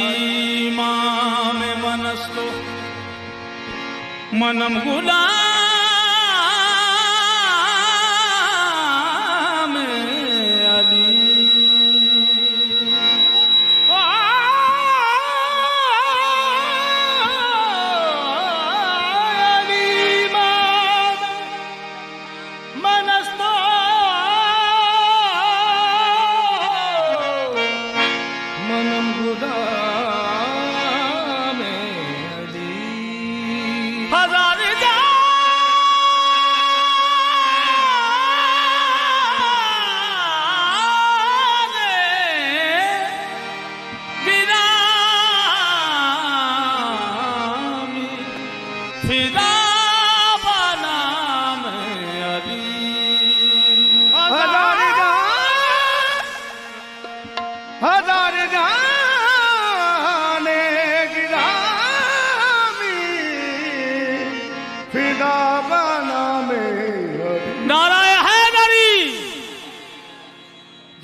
अली माम मनस्तो मनम गुलाम अली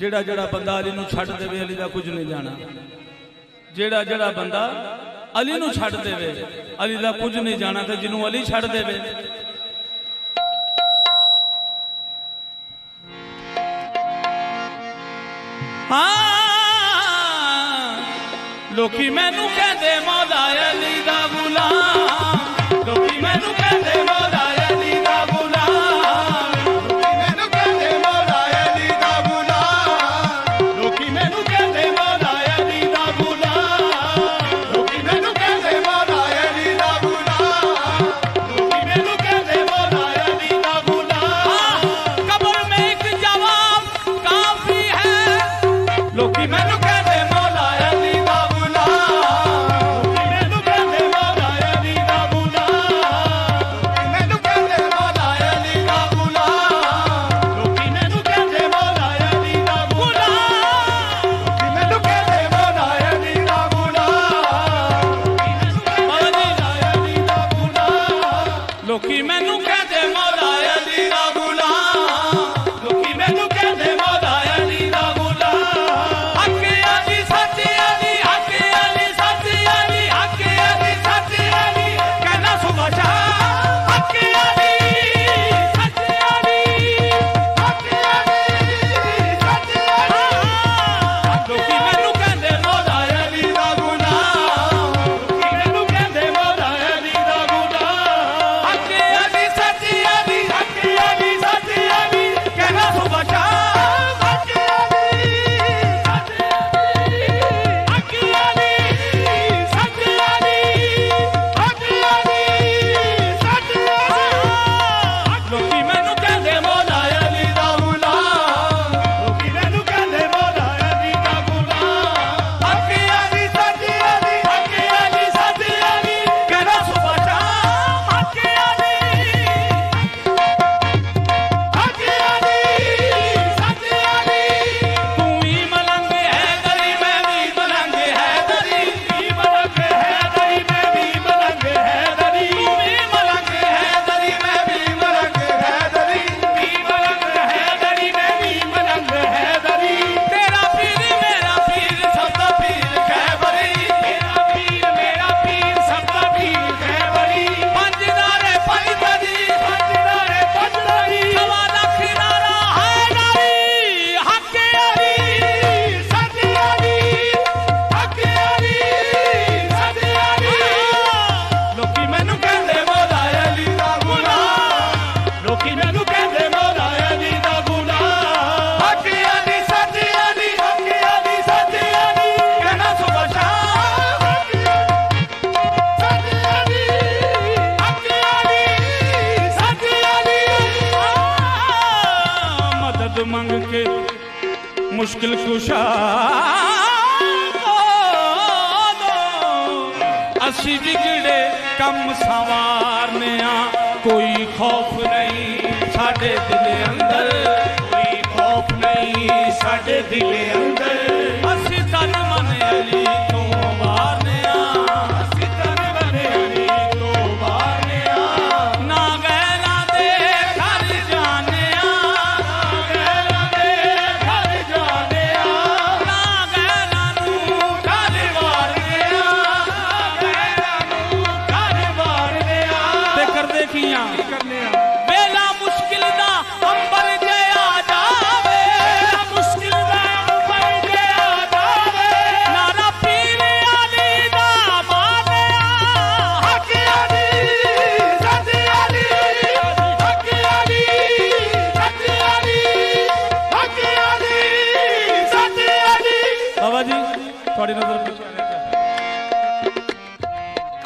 ਜਿਹੜਾ ਜਿਹੜਾ ਬੰਦਾ ਅਲੀ ਨੂੰ ਛੱਡ ਦੇਵੇ ਅਲੀ ਦਾ ਕੁਝ ਨਹੀਂ ਜਾਣਾ ਜਿਹੜਾ ਜਿਹੜਾ ਬੰਦਾ ਅਲੀ ਨੂੰ ਛੱਡ ਦੇਵੇ ਅਲੀ ਦਾ ਕੁਝ ਨਹੀਂ ਜਾਣਾ ਤੇ ਜਿਹਨੂੰ ਅਲੀ ਛੱਡ ਦੇਵੇ ਹਾਂ ਲੋਕੀ ਮੈਨੂੰ ਕਹਿੰਦੇ ਮੌਲਾ ਅਲੀ ਦਾ ਗੁਲਾਮ ਲੋਕੀ ਮੈਨੂੰ ਕਹਿੰਦੇ ਮੌਲਾ ਅਲੀ ਦਾ मंग के मुश्किल कुशा असी बिगड़े कम संवारने कोई खौफ नहीं साडे दिल अंदर कोई खौफ नहीं साडे दिल अंदर असी तन मन अली तो मारने असी तन मन अली तो मारने ना गैला दे घर जाने ना गैला दे घर जाने ना गैला नू घर वारने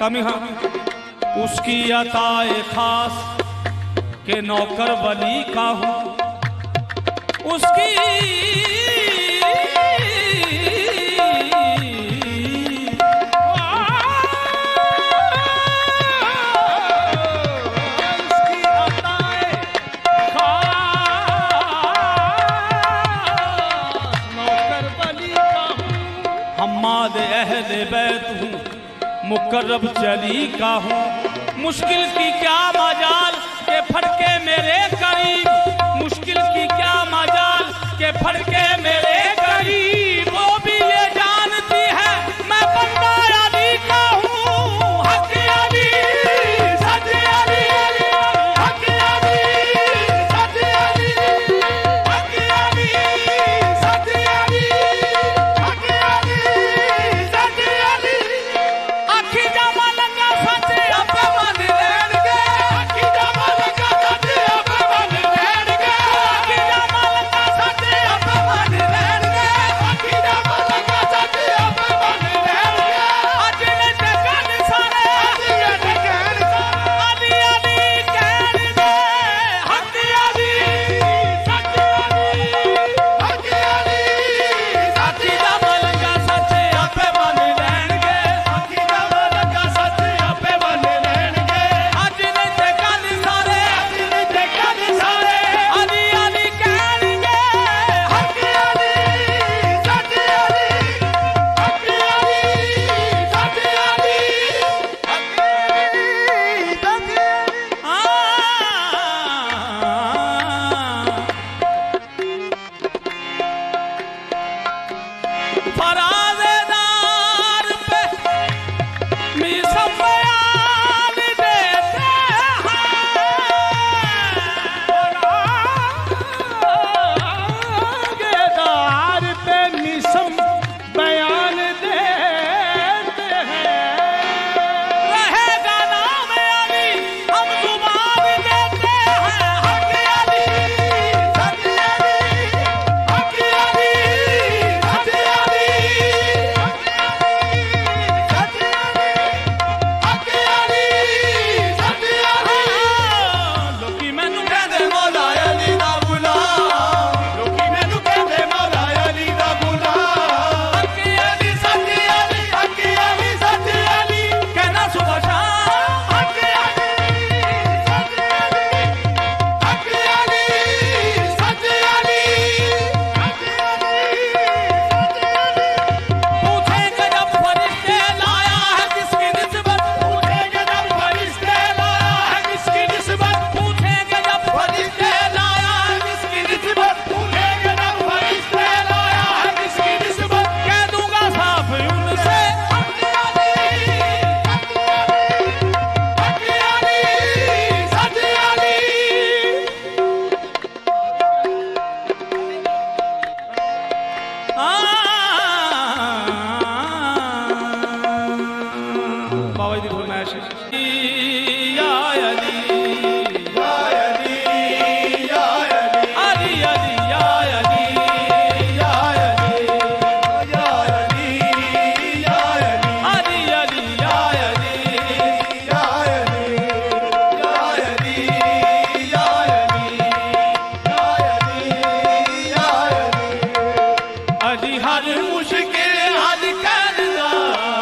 कमी हाँ उसकी अताए खास के नौकर वली का हूँ उसकी हम्माद अहले बैत हूँ मुकर्रब चली का हूँ मुश्किल की क्या मजाल के फड़के मेरे करीब मुश्किल की क्या मजाल के फड़के मेरे करीब वो भी ये जानती है मैं बंदा अली का हूँ हक अली सच अली हक अली सच अली हक अली सच अली हक अली सच अली आखी जामा लगा सच अपे मन लेणगे आखी जामा लगा सच अपे मन लेणगे आखी जामा लगा सच अपे मन लेणगे आखी जामा लगा सच अपे मन लेणगे अज ने टकन सारे अज ने टकन सारे अली अली कहणगे हक अली सच अली हक अली साथी जामा लगा सच अपे मन लेणगे आखी जामा लगा सच अपे मन लेणगे अज ने टकन सारे अली अली कहणगे हक अली सच अली हक अली सच अली हक अली फराज़ेदार पे मिसम बयान देते हैं फराज़ेदार पे मिसम बयान देते हैं रहेगा नाम अली हम जुबान देते हैं हक अली सच अली हक अली सच अली हक अली हक अली सच अली लोकी मैनू कहंदे मौला अली दा गुलाम लोकी मैनू कहंदे मौला अली दा गुलाम हक अली सच अली हक अली सच अली कहना सुबह शाम हक अली सच अली हक अली सच अली हक अली सच अली पूछेंगे जब फरिश्ते लाया है किसकी निस्बत पूछेंगे जब फरिश्ते लाया है किसकी निस्बत पूछेंगे जब फरिश्ते लाया है किसकी निस्बत पूछेंगे जब फरिश्ते लाया है किसकी निस्बत कह दूंगा साफ उनसे हक अली हक अली सच अली बाबा जी फरमाइश या अली या अली या अली अली अली या अली या अली या अली या अली अली अली या अली या अली या अली या अली या अली अली हर मुश्किल हल करदा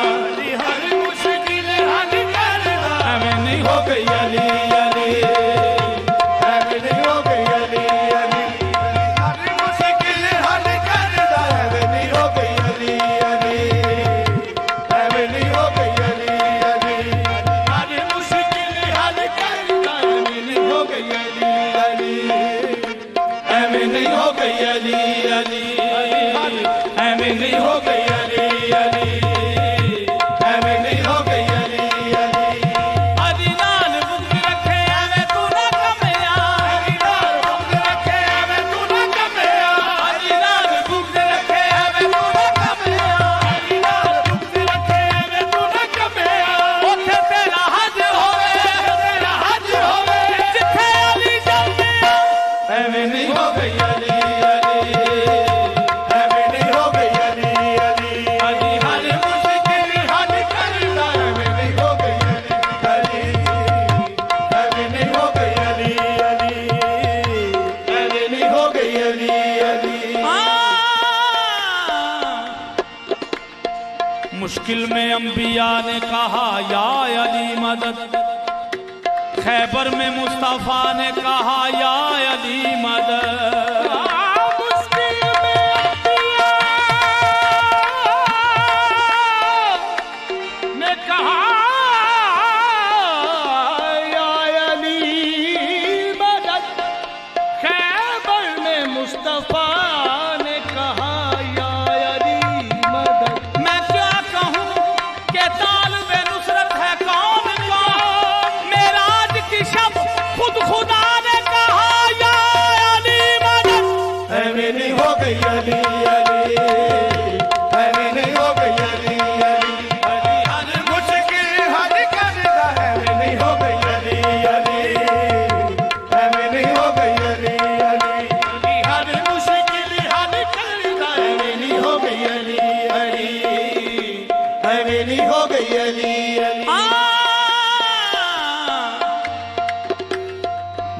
अली हर मुश्किल हल करदा अंबिया ने कहा या अली मदद, खैबर में मुस्तफा ने कहा या अली मदद।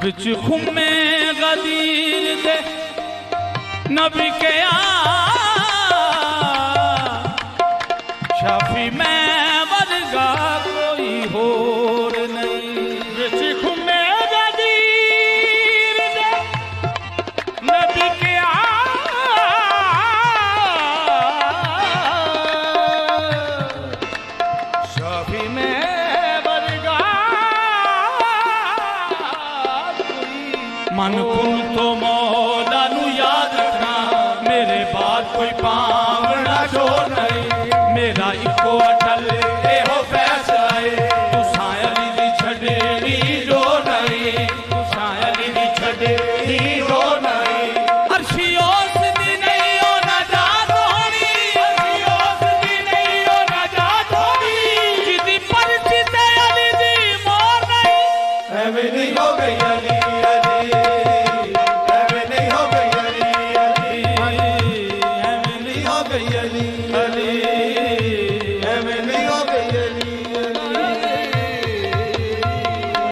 बिच खुमे गदीर दे नबी के शाफी में वर्गा कोई होर नहीं। बिच खुमे गदीर दे नबी के शाफी में मन कुल तो मौला नू याद रखना, मेरे बाद कोई पावना जो नहीं। मेरा इको अटल एहो फैसला है, तुसां अली दी छड़ेनी जो नहीं, तुसां अली दी छड़ेनी जो नहीं। अर्शियोस दी नहीं ओ नजात होनी, अर्शियोस दी नहीं ओ नजात होनी, जिदी परची ते अली दी मोर नहीं। एवें नहीं हो गई अली